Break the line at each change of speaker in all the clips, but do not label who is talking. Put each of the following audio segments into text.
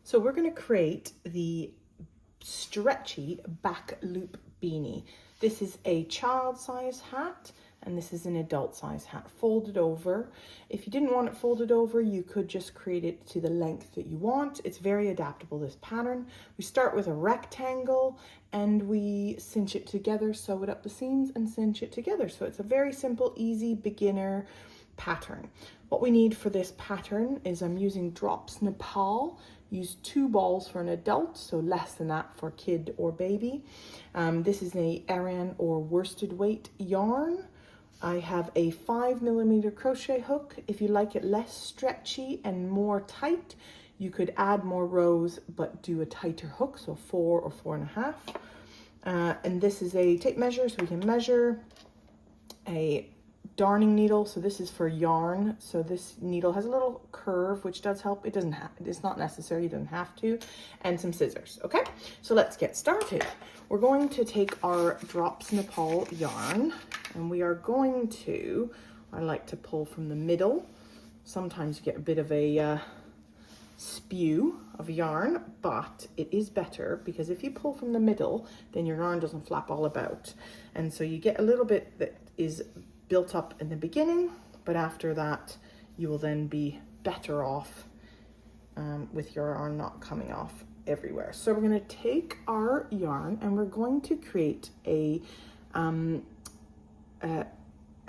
So we're going to create the stretchy back loop beanie. This is a child size hat and this is an adult size hat folded over. If you didn't want it folded over, you could just create it to the length that you want. It's very adaptable, this pattern. We start with a rectangle and we cinch it together, sew it up the seams and cinch it together. So it's a very simple, easy beginner pattern. What we need for this pattern is I'm using drops Nepal. Use 2 balls for an adult, so less than that for kid or baby. This is a Aran or worsted weight yarn. I have a 5mm crochet hook. If you like it less stretchy and more tight, you could add more rows but do a tighter hook, so 4 or 4.5. And this is a tape measure, so we can measure. A darning needle, so this is for yarn, so this needle has a little curve which does help. It's not necessary, you don't have to. And some scissors. Okay, so let's get started. We're going to take our drops Nepal yarn and we are going to, I like to pull from the middle. Sometimes you get a bit of a spew of yarn, but it is better because if you pull from the middle, then your yarn doesn't flap all about, and so you get a little bit that is built up in the beginning, but after that you will then be better off with your yarn not coming off everywhere. So we're going to take our yarn and we're going to create a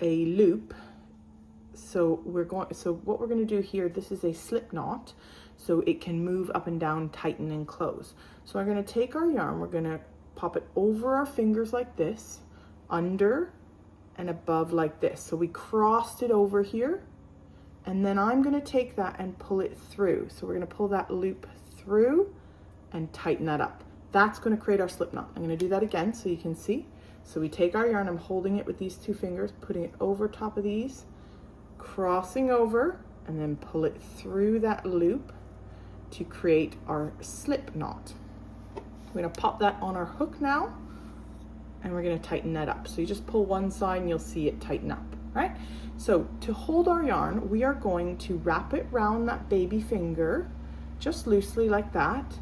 loop. So what we're going to do here, this is a slip knot, so it can move up and down, tighten and close. So we're going to take our yarn, we're going to pop it over our fingers like this, under and above like this. So we crossed it over here, and then I'm going to take that and pull it through. So we're going to pull that loop through and tighten that up. That's going to create our slip knot. I'm going to do that again so you can see. So we take our yarn, I'm holding it with these 2 fingers, putting it over top of these, crossing over, and then pull it through that loop to create our slip knot. We're going to pop that on our hook now, and we're going to tighten that up. So you just pull one side and you'll see it tighten up, right? So to hold our yarn, we are going to wrap it around that baby finger, just loosely like that,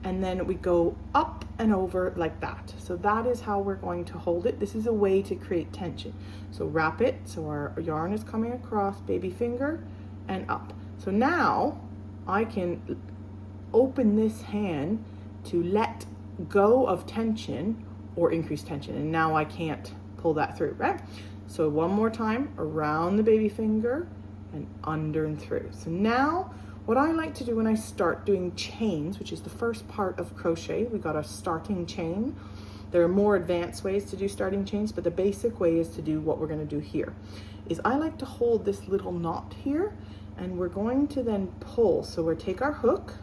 and then we go up and over like that. So that is how we're going to hold it. This is a way to create tension. So wrap it, so our yarn is coming across, baby finger, and up. So now I can open this hand to let go of tension or increase tension, and now I can't pull that through, right? So one more time, around the baby finger and under and through. So now what I like to do when I start doing chains, which is the first part of crochet, we got a starting chain. There are more advanced ways to do starting chains, but the basic way is to do what we're going to do here. Is I like to hold this little knot here, and we're going to then pull. So we'll take our hook,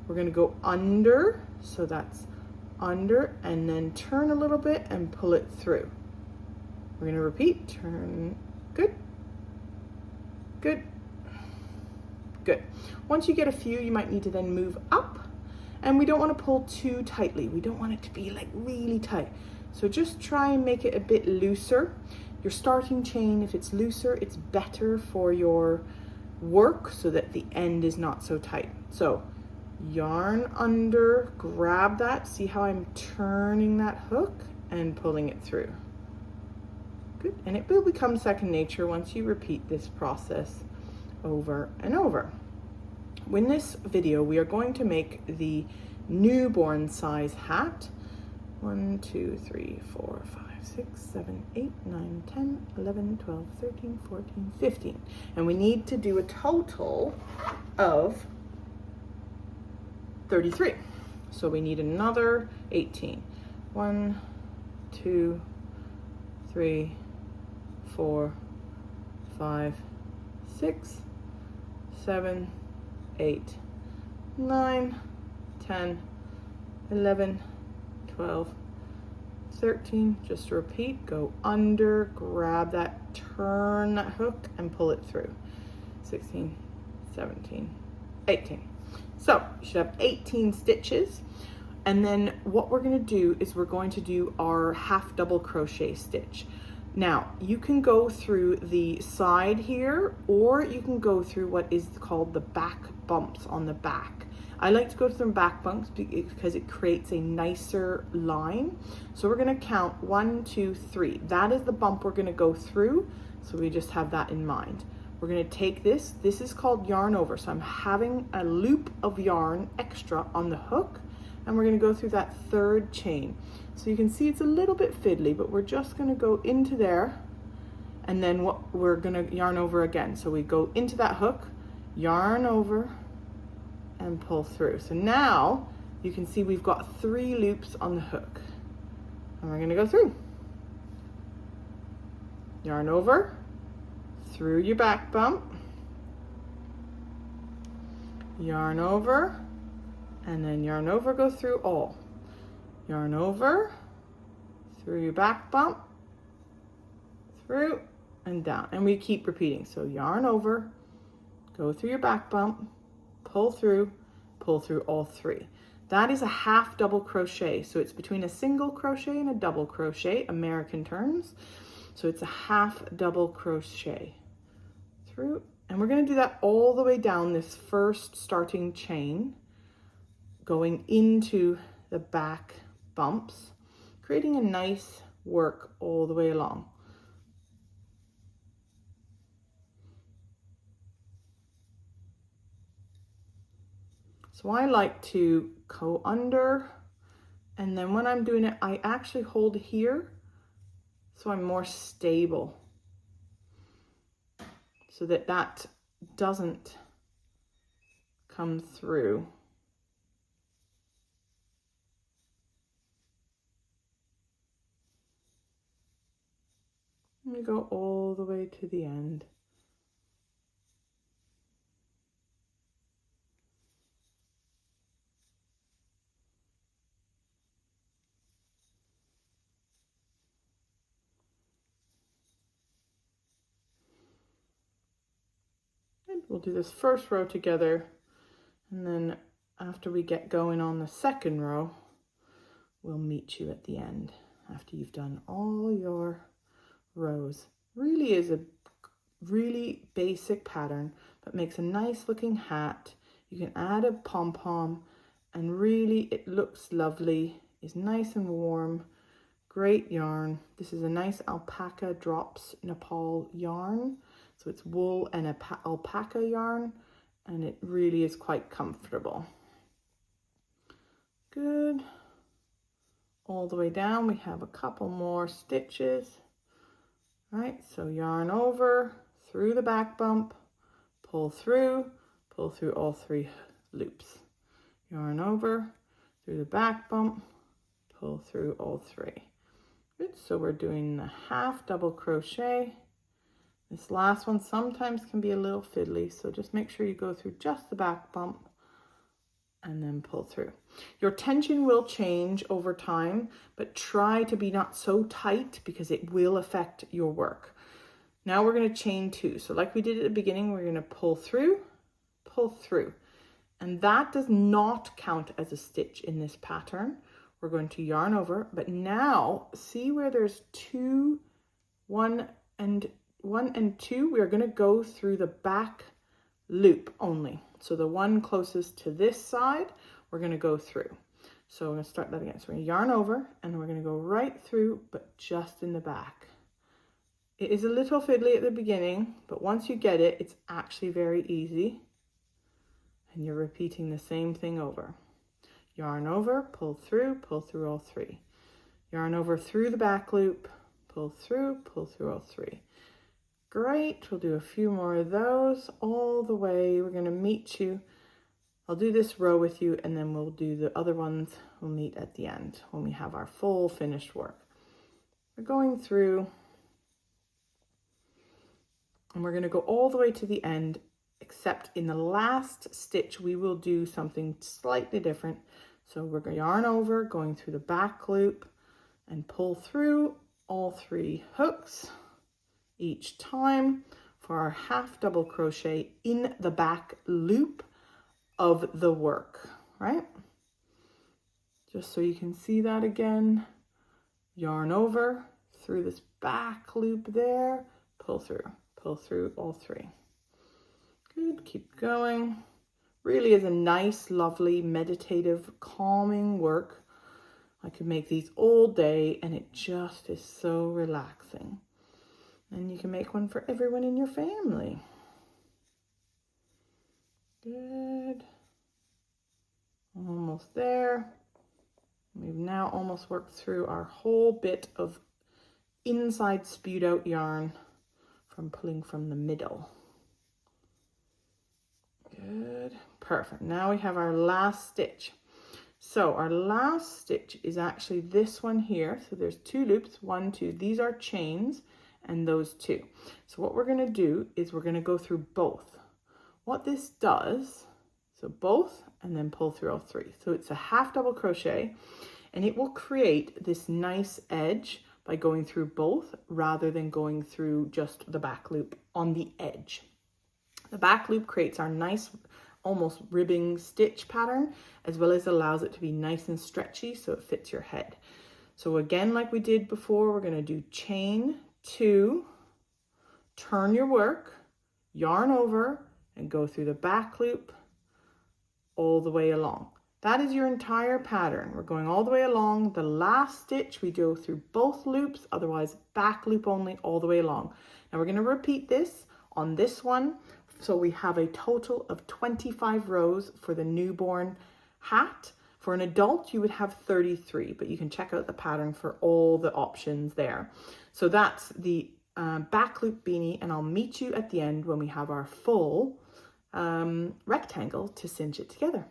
we're going to go under, so that's under, and then turn a little bit and pull it through. We're going to repeat, turn, good, good, good. Once you get a few, you might need to then move up, and we don't want to pull too tightly. We don't want it to be like really tight. So just try and make it a bit looser. Your starting chain, if it's looser, it's better for your work so that the end is not so tight. So yarn under, grab that, see how I'm turning that hook and pulling it through. Good, and it will become second nature once you repeat this process over and over. In this video, we are going to make the newborn size hat. 1, 2, 3, 4, 5, 6, 7, 8, 9, 10, 11, 12, 13, 14, 15. And we need to do a total of 33. So we need another 18. 1, 2, 3, 4, 5, 6, 7, 8, 9, 10, 11, 12, 13. Just repeat, go under, grab that, turn that hook and pull it through. 16, 17, 18. So you should have 18 stitches. And then what we're going to do is we're going to do our half double crochet stitch. Now, you can go through the side here, or you can go through what is called the back bumps on the back. I like to go through the back bumps because it creates a nicer line. So we're gonna count 1, 2, 3. That is the bump we're gonna go through. So we just have that in mind. We're gonna take this is called yarn over. So I'm having a loop of yarn extra on the hook, and we're gonna go through that third chain. So you can see it's a little bit fiddly, but we're just gonna go into there, and then what we're gonna yarn over again. So we go into that hook, yarn over, and pull through. So now you can see we've got 3 loops on the hook, and we're gonna go through. Yarn over, through your back bump, yarn over, and then yarn over, go through all. Yarn over, through your back bump, through and down. And we keep repeating. So yarn over, go through your back bump, pull through all 3. That is a half double crochet. So it's between a single crochet and a double crochet, American terms. So it's a half double crochet through. And we're going to do that all the way down this first starting chain, going into the back bumps, creating a nice work all the way along. So I like to go under, and then when I'm doing it, I actually hold here so I'm more stable, so that that doesn't come through. And we go all the way to the end. And we'll do this first row together, and then after we get going on the second row, we'll meet you at the end after you've done all your rows. Really is a really basic pattern, but makes a nice looking hat. You can add a pom-pom, and really it looks lovely. It's nice and warm. Great yarn. This is a nice alpaca drops Nepal yarn. So it's wool and alpaca yarn, and it really is quite comfortable. Good. All the way down, we have a couple more stitches. Right, so yarn over, through the back bump, pull through all 3 loops. Yarn over, through the back bump, pull through all 3. Good, so we're doing the half double crochet. This last one sometimes can be a little fiddly, so just make sure you go through just the back bump and then pull through. Your tension will change over time, but try to be not so tight because it will affect your work. Now we're going to chain 2. So like we did at the beginning, we're going to pull through, and that does not count as a stitch in this pattern. We're going to yarn over, but now see where there's 2, 1 and 2, we're going to go through the back loop only. So the one closest to this side, we're going to go through. So we're going to start that again. So we're going to yarn over, and we're going to go right through, but just in the back. It is a little fiddly at the beginning, but once you get it, it's actually very easy. And you're repeating the same thing over. Yarn over, pull through all 3. Yarn over through the back loop, pull through all 3. Great, we'll do a few more of those all the way. We're going to meet you. I'll do this row with you, and then we'll do the other ones. We'll meet at the end when we have our full finished work. We're going through, and we're going to go all the way to the end, except in the last stitch we will do something slightly different. So we're going to yarn over, going through the back loop, and pull through all 3 hooks each time for our half double crochet in the back loop of the work, right? Just so you can see that again. Yarn over, through this back loop there, pull through all three. Good, keep going. Really is a nice, lovely, meditative, calming work. I could make these all day and it just is so relaxing. And you can make one for everyone in your family. Good. Almost there. We've now almost worked through our whole bit of inside spewed out yarn from pulling from the middle. Good, perfect. Now we have our last stitch. So our last stitch is actually this one here. So there's 2 loops, 1, 2. These are chains and those 2. So what we're going to do is we're going to go through both. What this does, so both and then pull through all 3. So it's a half double crochet and it will create this nice edge by going through both rather than going through just the back loop on the edge. The back loop creates our nice almost ribbing stitch pattern, as well as allows it to be nice and stretchy so it fits your head. So again, like we did before, we're going to do chain 2, turn your work, yarn over, and go through the back loop all the way along. That is your entire pattern. We're going all the way along. The last stitch, we go through both loops, otherwise back loop only all the way along. Now we're going to repeat this on this one. So we have a total of 25 rows for the newborn hat. For an adult, you would have 33, but you can check out the pattern for all the options there. So that's the back loop beanie, and I'll meet you at the end when we have our full rectangle to cinch it together.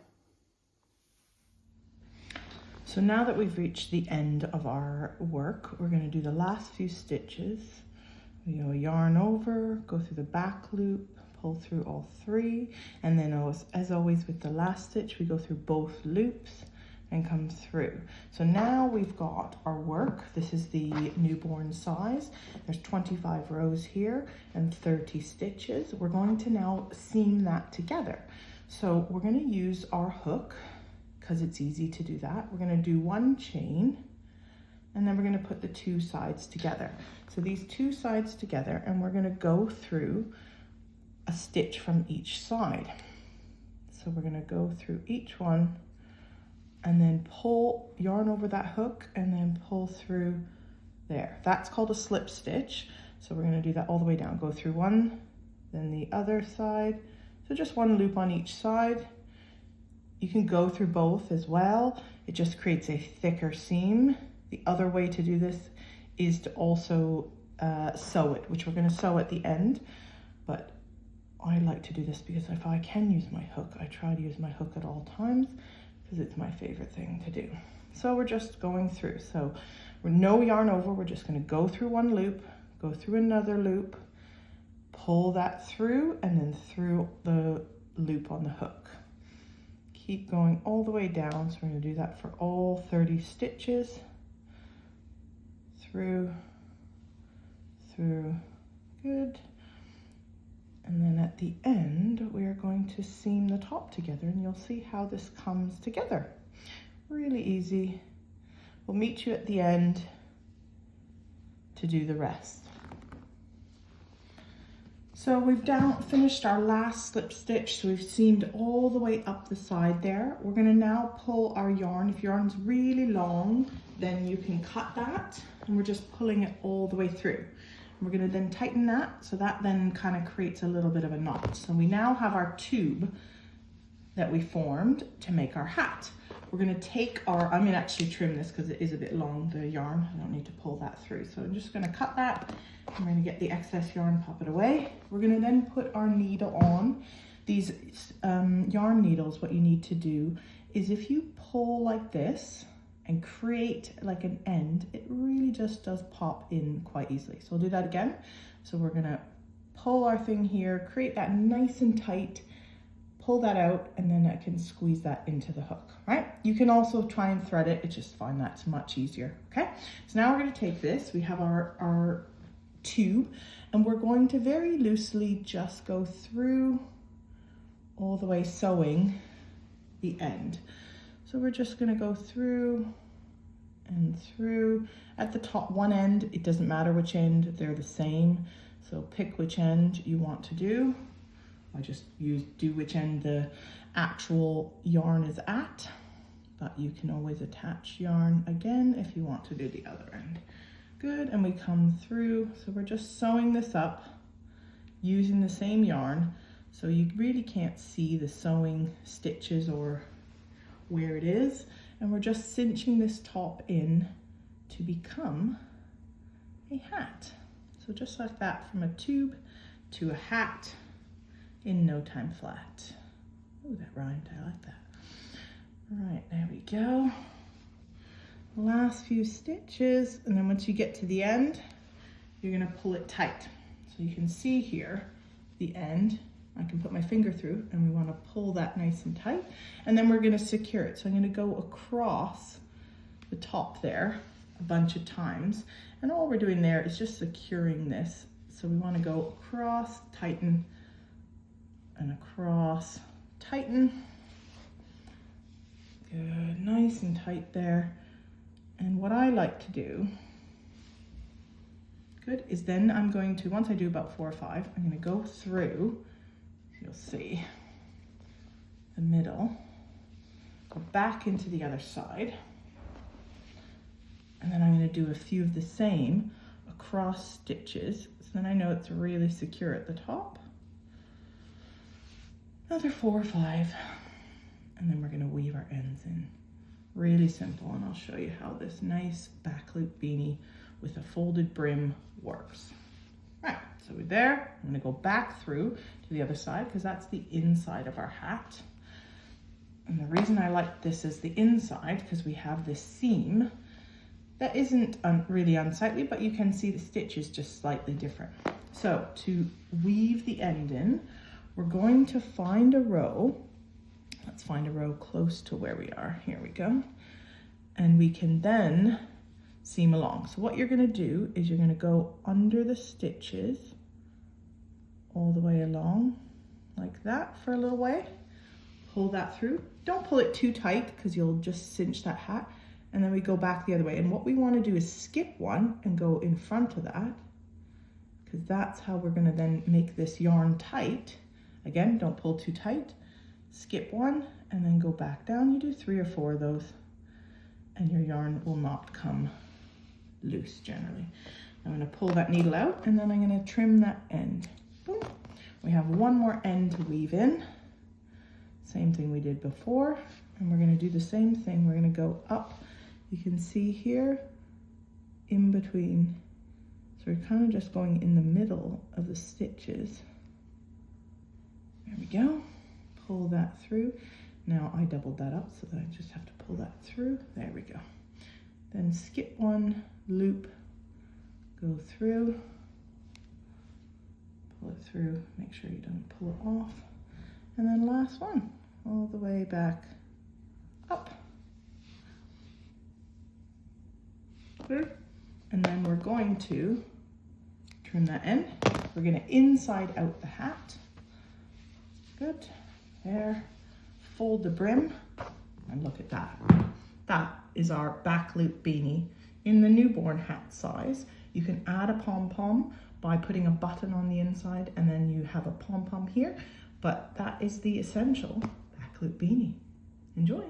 So now that we've reached the end of our work, we're going to do the last few stitches. Yarn over, go through the back loop, pull through all 3, and then as always with the last stitch, we go through both loops and come through. So now we've got our work. This is the newborn size. There's 25 rows here and 30 stitches. We're going to now seam that together. So we're going to use our hook because it's easy to do that. We're going to do 1 chain, and then we're going to put the 2 sides together. So these 2 sides together, and we're going to go through a stitch from each side. So we're going to go through each one and then pull, yarn over that hook and then pull through there. That's called a slip stitch. So we're going to do that all the way down. Go through one, then the other side. So just 1 loop on each side. You can go through both as well. It just creates a thicker seam. The other way to do this is to also sew it, which we're going to sew at the end. But I like to do this because if I can use my hook, I try to use my hook at all times because it's my favorite thing to do. So we're just going through. So we're no yarn over. We're just going to go through 1 loop, go through another loop, pull that through, and then through the loop on the hook. Keep going all the way down. So we're going to do that for all 30 stitches. Through, good. And then at the end, we are going to seam the top together, and you'll see how this comes together. Really easy. We'll meet you at the end to do the rest. So we've finished our last slip stitch. So we've seamed all the way up the side there. We're going to now pull our yarn. If yarn's really long, then you can cut that, and we're just pulling it all the way through. We're going to then tighten that, so that then kind of creates a little bit of a knot. So we now have our tube that we formed to make our hat. We're going to take our, I'm going to actually trim this because it is a bit long, the yarn. I don't need to pull that through. So I'm just going to cut that. I'm going to get the excess yarn, pop it away. We're going to then put our needle on. These yarn needles, what you need to do is if you pull like this and create like an end, it really just does pop in quite easily. So we'll do that again. So we're gonna pull our thing here, create that nice and tight, pull that out, and then I can squeeze that into the hook, right? You can also try and thread it. It's just fine, that's much easier, okay? So now we're gonna take this, we have our tube, and we're going to very loosely just go through all the way sewing the end. So we're just going to go through and through. At the top one end, it doesn't matter which end, they're the same. So pick which end you want to do. I just do which end the actual yarn is at, but you can always attach yarn again if you want to do the other end. Good, and we come through. So we're just sewing this up using the same yarn. So you really can't see the sewing stitches or where it is. And we're just cinching this top in to become a hat. So just like that, from a tube to a hat in no time flat. Oh, that rhymed, I like that. All right, there we go. Last few stitches, and then once you get to the end, you're gonna pull it tight. So you can see here, the end, I can put my finger through, and we wanna pull that nice and tight, and then we're gonna secure it. So I'm gonna go across the top there a bunch of times, and all we're doing there is just securing this. So we wanna go across, tighten, and across, tighten. Good, nice and tight there. And what I like to do, good, is then I'm going to, once I do about 4 or 5, I'm gonna go through, you'll see, the middle, go back into the other side, and then I'm gonna do a few of the same across stitches, so then I know it's really secure at the top. Another 4 or 5, and then we're gonna weave our ends in. Really simple, and I'll show you how this nice back loop beanie with a folded brim works. Right, so we're there. I'm gonna go back through to the other side because that's the inside of our hat. And the reason I like this as the inside, because we have this seam that isn't really unsightly, but you can see the stitch is just slightly different. So to weave the end in, we're going to find a row. Let's find a row close to where we are. Here we go. And we can then seam along. So what you're gonna do is you're gonna go under the stitches all the way along like that for a little way. Pull that through. Don't pull it too tight because you'll just cinch that hat. And then we go back the other way. And what we wanna do is skip one and go in front of that, because that's how we're gonna then make this yarn tight. Again, don't pull too tight. Skip one and then go back down. You do 3 or 4 of those and your yarn will not come loose generally. I'm gonna pull that needle out and then I'm gonna trim that end. Boom. We have one more end to weave in. Same thing we did before. And we're gonna do the same thing. We're gonna go up. You can see here in between. So we're kind of just going in the middle of the stitches. There we go. Pull that through. Now I doubled that up so that I just have to pull that through. There we go. Then skip one, loop, go through, pull it through, make sure you don't pull it off. And then last one, all the way back up. Good. And then we're going to trim that end. We're gonna inside out the hat. Good, there, fold the brim, and look at that. That is our back loop beanie in the newborn hat size. You can add a pom-pom by putting a button on the inside, and then you have a pom-pom here, but that is the essential back loop beanie. Enjoy.